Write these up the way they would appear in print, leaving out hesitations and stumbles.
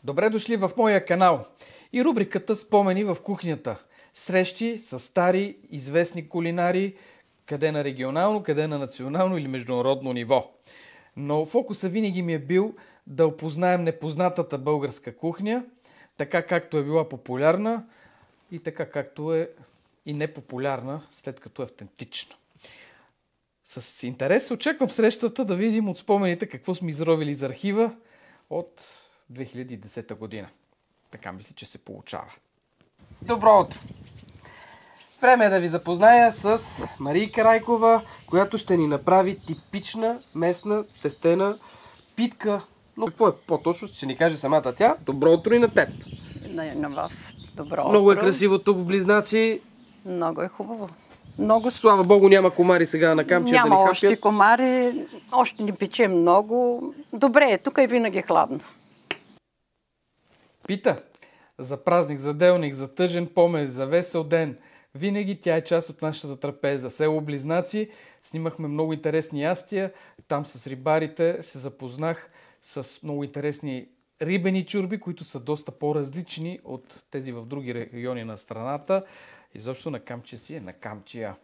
Добре дошли в моя канал и рубриката Спомени в кухнята. Срещи с стари, известни кулинари, къде на регионално, къде на национално или международно ниво. Но фокуса винаги ми е бил да опознаем непознатата българска кухня, така както е била популярна и така както е и непопулярна, след като е автентична. С интерес очаквам срещата да видим от спомените какво сме изровили за архива от 2010 година. Така мисля, че се получава. Добро утро! Време е да ви запозная с Марийка Райкова, която ще ни направи типична местна тестена питка. Но какво е по-точно, ще ни каже самата тя. Добро утро и на теб! На вас. Добро Много утро. е красиво тук в Близнаци. Много е хубаво. Слава Богу, няма комари сега на камчия да ни Няма хапят. още комари, още ни пече много. Добре е, тук е винаги хладно. Пита за празник, за делник, за тъжен помес, за весел ден. Винаги тя е част от нашата трапеза. Село Близнаци, снимахме много интересни ястия. Там с рибарите се запознах с много интересни рибени чурби, които са доста по-различни от тези в други региони на страната. Изобщо на Камчия си е на Камчия.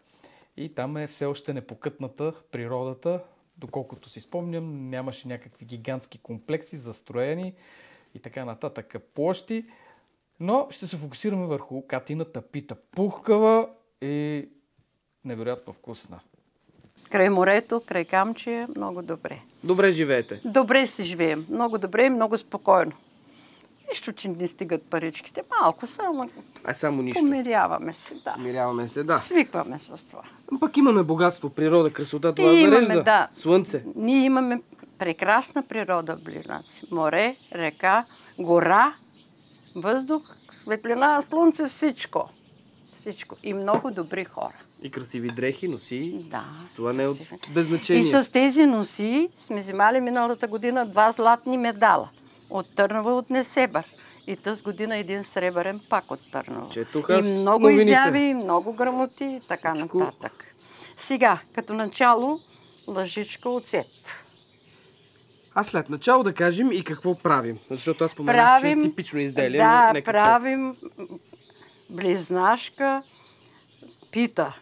И там е все още непокътната природата. Доколкото си спомням, нямаше някакви гигантски комплекси, застроени и така нататък площи. Но ще се фокусираме върху катината пита. Пухкава и невероятно вкусна. Край морето, край Камчия, много добре. Добре живеете. Добре си живеем. Много добре и много спокойно. Нищо, че не стигат паричките. Малко само. Само нищо. Помиряваме се, да. Помиряваме се, да. Свикваме с това. Пък имаме богатство, природа, красота, това Имаме, зарежда. да. Слънце. Ние имаме прекрасна природа в Близнаци. Море, река, гора, въздух, светлина, слънце, всичко. Всичко. И много добри хора. И красиви дрехи, носи. Да. Това не е от красиви. без значение. И с тези носи сме взимали миналата година 2 златни медала. От Търново, от Несебър. И тази година един сребърен пак от Търново. Четох И аз много новините. изяви, и много грамоти и така Всичко. нататък. Сега, като начало, лъжичка оцет. А след начало да кажем и какво правим. Защото аз споменах, че е типично изделие. Да, но не какво. правим близнашка пита.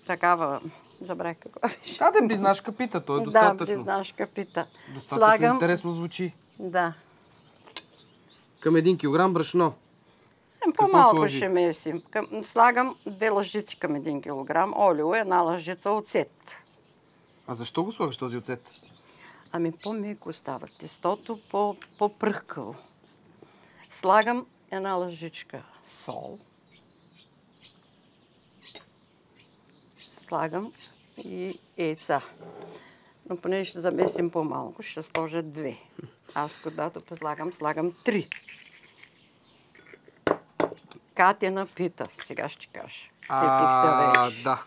Такава, забравих какво беше. Да, близнашка пита, то е Да, достатъчно. близнашка пита. Достатъчно интересно звучи. Да. Към 1 килограм брашно. По-малко сложи? ще месим. Слагам 2 лъжици към 1 килограм олио, 1 лъжица оцет. А защо го слагаш този оцет? Ами по-меко става тестото, по-пръхкаво. Слагам 1 лъжичка сол. Слагам и яйца. Но понеже ще замесим по-малко, ще сложа 2. Аз когато слагам 3. Катена пита, сега ще кажа. Сетих се вече. Да.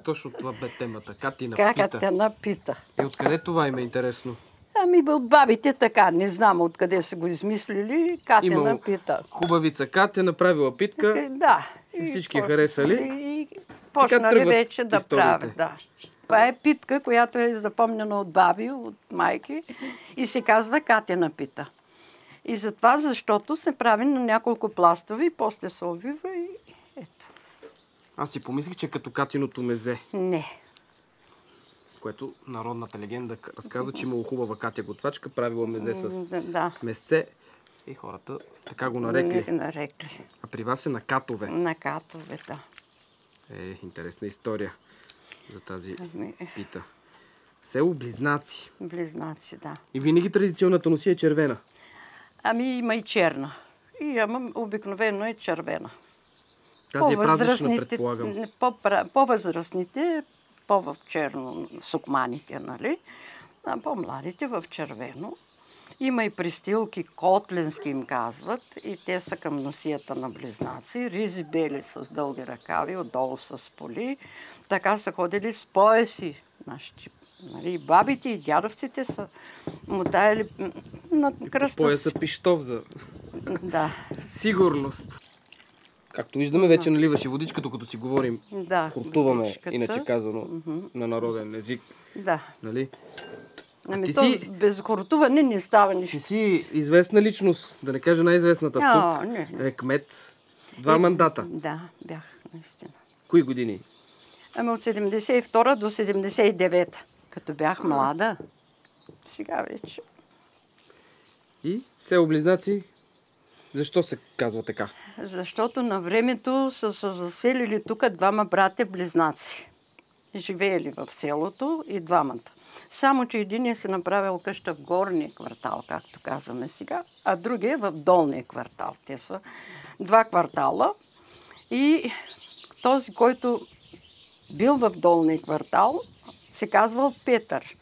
Точно това бе темата. Катина пита. Катена пита. И откъде това им е интересно? Ами от бабите така, не знам откъде са го измислили. Катена Имало пита. хубавица Катя, направила питка. Да. И всички харесали. И почнали тръгват вече да историите. правят. Да. Това е питка, която е запомнена от баби, от майки и се казва катена пита. И затова, защото се прави на няколко пластови и после се увива и ето. Аз си помислих, че като Катиното мезе, Не. което народната легенда разказва, че имало хубава Катя готвачка, правила мезе с Да. месце и хората така го нарекли. Нарекли. А при вас е на катове. На катове, да. Интересна история за тази Ами, пита. Село Близнаци. Близнаци, да. И винаги традиционната носи е червена. Ами има и черна. И ама обикновено е червена. Тази е празнична, предполагам. По-възрастните, по-в черно, сукманите, нали? А по-младите в червено. Има и пристилки, котленски им казват, и те са към носията на Близнаци. Ризи бели с дълги ръкави, отдолу с поли. Така са ходили с пояси. Нашите, нали, бабите и дядовците са мотаяли на кръста. Пояса пиштов за Да. сигурност. Както виждаме, вече наливаш и водичка, докато си говорим. Да. Хуртуваме, водичката. иначе казано, на народен език. Да. Нали? Ами то без хортуване не става нищо. Ти си известна личност, да не кажа най-известната тук. Не. Кмет. 2 мандата. Да, бях, наистина. Кои години? Ами от 72 до 79, като бях млада. Сега вече. И село Близнаци, защо се казва така? Защото на времето са се заселили тук 2 братя близнаци. Живеели в селото и 2. Само, че един си направил къща в горния квартал, както казваме сега, а другия в долния квартал. Те са 2 квартала и този, който бил в долния квартал, се казвал Петър.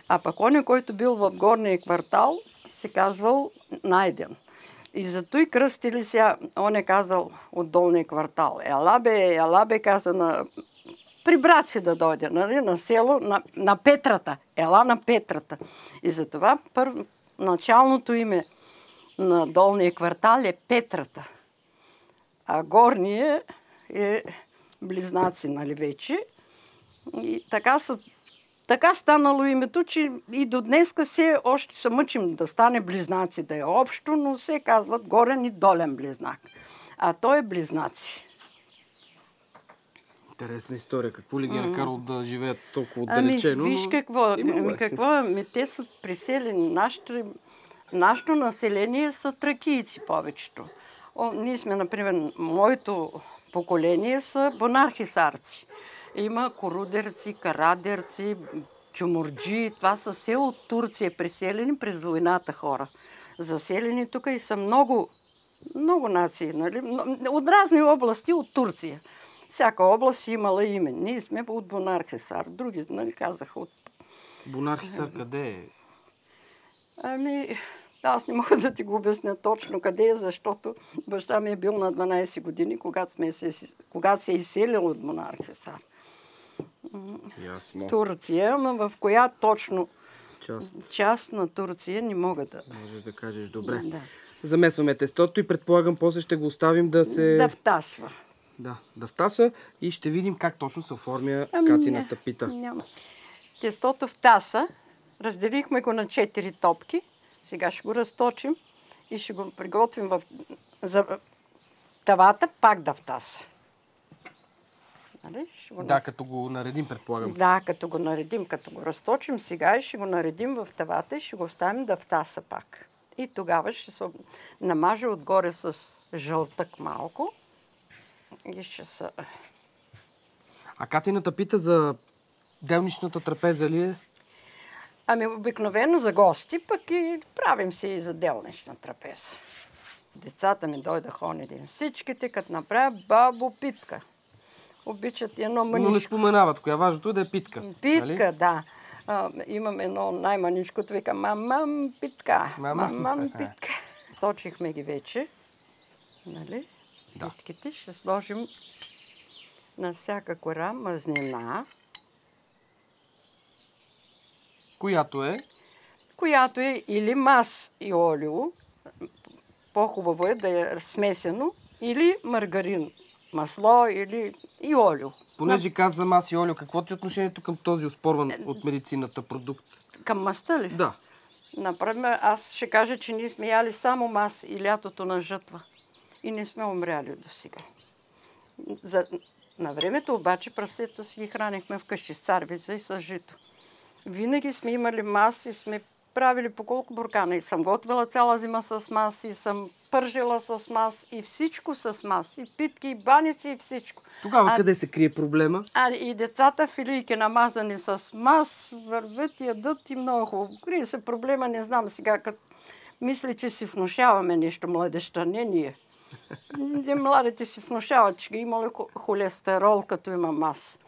А пък оня, който бил в горния квартал, се казвал Найден. И зато и кръстили сега, он е казал от долния квартал. Ела бе, каза при брат си да дойде, нали, на село, на Петрата. Ела на Петрата. И затова началното име на долния квартал е Петрата. А горния е Близнаци, нали вече. И така станало името, че и до днеска още се мъчим да стане Близнаци, да е общо, но се казват горен и долен близнак. А той е Близнаци. Интересна история. Какво ли ги е накарало да живеят толкова отдалечено? Виж какво. Те са приселени. Нашето население са тракийци повечето. Ние сме, например, моето поколение са бонархисарци. Има корудерци, карадерци, чумурджи. Това са все от Турция приселени през войната хора. Заселени тук и са много нации, нали? От разни области от Турция. Всяка област си имала име. Ние сме от Бонархисар. Други, нали, казаха от... Бонархисар къде е? Ами, аз не мога да ти го обясня точно къде е, защото баща ми е бил на 12 години, когато се е изселил от Бонархисар. Ясно. Турция, ама в коя точно част на Турция не мога да... Можеш да кажеш добре. Да. Замесваме тестото и предполагам после ще го оставим да се... Да втасва. Да втаса и ще видим как точно се оформя Катината пита. Няма. Тестото втаса. Разделихме го на 4 топки. Сега ще го разточим и ще го приготвим за тавата пак да втаса. Нали? Като го наредим, предполагам. Да, като го наредим, като го разточим сега и ще го наредим в тавата и ще го оставим да втаса пак. И тогава ще се намаже отгоре с жълтък малко и ще се... А Катината пита за делничната трапеза ли е? Ами обикновено за гости, пък и правим се и за делнична трапеза. Децата ми дойдаха онзи ден. Всичките, като направя бабо питка. Обичат едно манишко. Но не споменават коя. Важното е да е питка. Питка, нали? Да. Имам едно най-манишкото, вика мамам питка. Мамам питка. Точихме ги вече. Нали? Да. Питките ще сложим на всяка кора мазнина. Която е? Която е или мас и олио. По-хубаво е да е смесено. Или маргарин. Масло или и олио. Понеже каза мас и олио, какво ти е отношението към този оспорван от медицината продукт? Към маста ли? Да. Например, аз ще кажа, че ние сме яли само мас и лятото на жътва. И не сме умряли до сега. На времето обаче прасета си ги хранихме вкъщи с царвица и с жито. Винаги сме имали мас и сме правили по колко буркана. И съм готвила цяла зима с мас, и съм пържила с мас, и всичко с мас. И питки, и баници, и всичко. Тогава къде се крие проблема? И децата филийки намазани с мас, вървят, ядат и много хубаво. Крие се проблема, не знам сега, като мисля, че си внушаваме нещо младежта, не ние. Младите си внушават, че има холестерол, като има мас.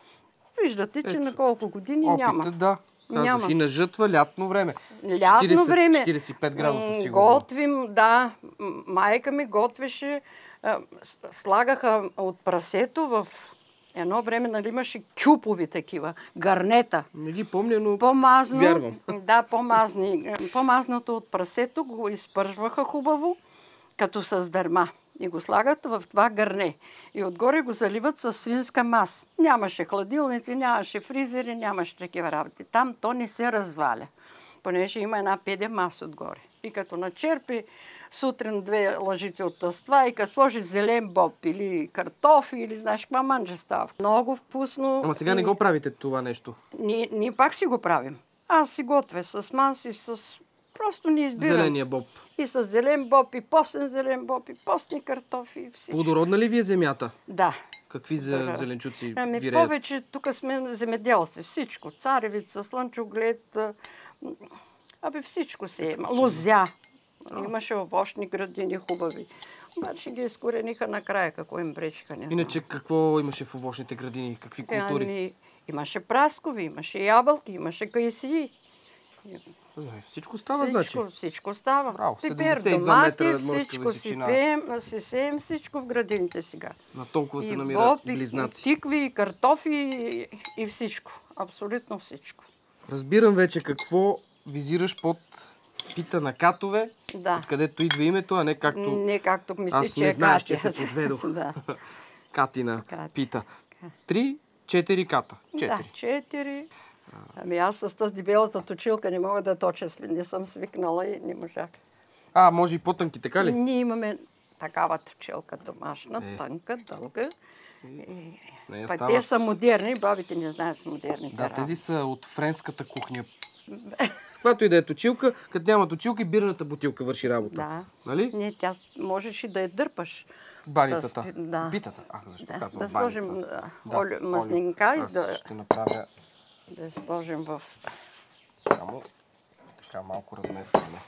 Виждате, че на колко години няма. Опитът, да. Казваш, и на жътва лятно време. Лятно време. 45 градуса сигурно. Готвим, да. Майка ми готвеше, слагаха от прасето в едно време, нали, имаше кюпови такива, гарнета. Не ги помня, но вярвам. Да, по-мазни. По-мазното от прасето го изпържваха хубаво, като с дърма. И го слагат в това гърне. И отгоре го заливат с свинска мас. Нямаше хладилници, нямаше фризери, нямаше такива работи. Там то не се разваля. понеже има една педе маса отгоре. И като начерпи сутрин 2 лъжици от тъства и като сложи зелен боб или картофи или знаеш каква манджа става. Много вкусно. Ама сега не го правите това нещо. Ние пак си го правим. Аз си готвя с манси, с... Просто не избирам. Зеления боб. И с зелен боб, и постен зелен боб, и постни картофи, и всичко. Плодородна ли ви е земята? Да. Какви зеленчуци Ами виреят? повече, тук сме земеделци. Всичко. Царевица, слънчоглед, всичко се има. Лозя. Имаше овощни градини хубави. Обаче ги изкорениха накрая, какво им пречиха, не знам. Иначе какво имаше в овощните градини? Какви култури? Имаше праскови, имаше ябълки, имаше кайсии. Всичко става, значи? Всичко става. Браво, Пипер, 72 домати, метра над морска всичко височина. си сеем всичко в градините сега. На толкова се И намират боб, близнаци. и тикви, и картофи, и всичко. Абсолютно всичко. Разбирам вече какво визираш под пита на катове, Да. откъдето идва името, а не както... Не както мислиш, Аз че не е знаеш, Катя. че се подведох. Да. Катина Катя. пита. 3-4 ката. 4. Да, 4. Ами аз с тази дебелата точилка не мога да точа, не съм свикнала и не можах. Може и по-тънки, така ли? Ние имаме такава точилка домашна, тънка, дълга. С нея Те са модерни, бабите не знаят с модерните Да, работи. тези са от френската кухня. С каквато и да е точилка, като няма точилка, и бирната бутилка върши работа. Да. Нали? Не, тя можеш и да я дърпаш. Баницата. Да. Питата. Защо казвам Да сложим баница? мазнинка и Аз ще направя да я сложим в... само така малко разместване.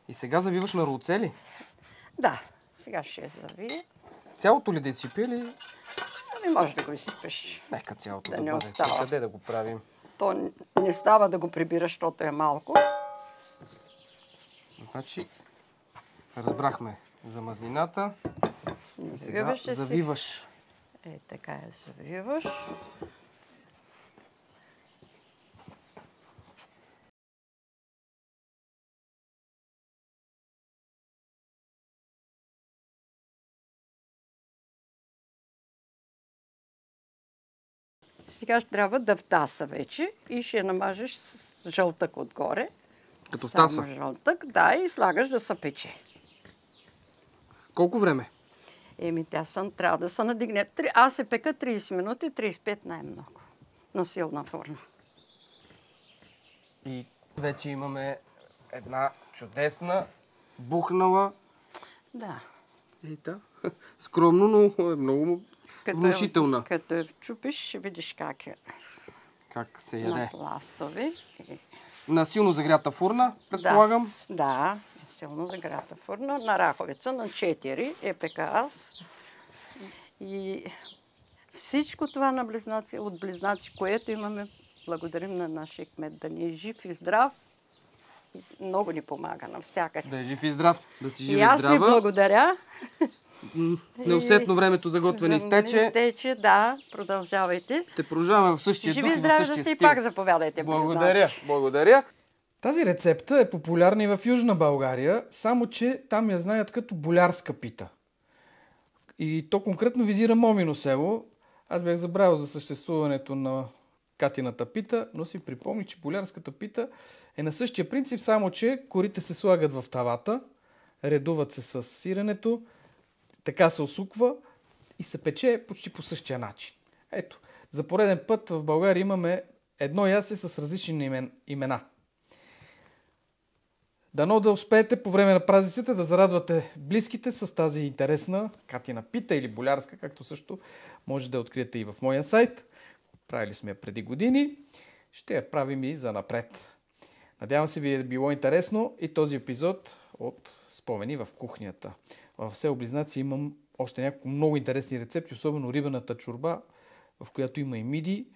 И сега завиваш на ролце ли? Да, сега ще я завия. Цялото ли да изсипи или... Ами може да го изсипеш. Нека цялото Да да не бъде. остава. Къде да го правим? То не става да го прибираш, защото е малко. Значи, разбрахме за мазнината. И сега завиваш. Така я завиваш. Сега ще трябва да втаса вече и ще я намажеш с жълтък отгоре. Като Само втаса. жълтък, да, и слагаш да се пече. Колко време? Тя трябва да се надигне. Аз се пека 30 минути, 35 най-много. На силна форма. И вече имаме една чудесна, бухнала. Да. Скромно, но е много внушителна. Като я вчупиш, ще видиш как е. Как се На яде. пластови. На силно загрята фурна, предполагам. Да, силно загрята фурна. На раховица на 4 ЕПК аз. И всичко това на близнаци, от близнаци, което имаме, благодарим на нашия кмет да ни е жив и здрав. Много ни помага навсякъде. Да е жив и здрав, да си жив И и аз ви здрава. благодаря. Неусетно времето за готвене изтече. Изтече, да. Продължавайте. Ще продължаваме в същия Живи дух и и в здрави да същия сте и стил. пак заповядайте. Благодаря, близнаци. благодаря. Тази рецепта е популярна и в Южна България, само че там я знаят като болярска пита. И то конкретно визира Момино село. Аз бях забравил за съществуването на Катината пита, но си припомних, че болярската пита е на същия принцип, само че корите се слагат в тавата, редуват се с сиренето, така се осуква и се пече почти по същия начин. Ето, за пореден път в България имаме едно ястие с различни имена. Дано да успеете по време на празниците да зарадвате близките с тази интересна Катина пита или болярска, както също може да я откриете и в моя сайт. Правили сме я преди години. Ще я правим и за напред. Надявам се ви е било интересно и този епизод от Спомени в кухнята. В село Близнаци имам още няколко много интересни рецепти, особено рибената чорба, в която има и миди.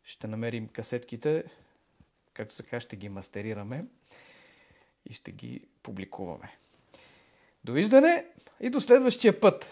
Ще намерим касетките, както се казва, ще ги мастерираме и ще ги публикуваме. Довиждане и до следващия път!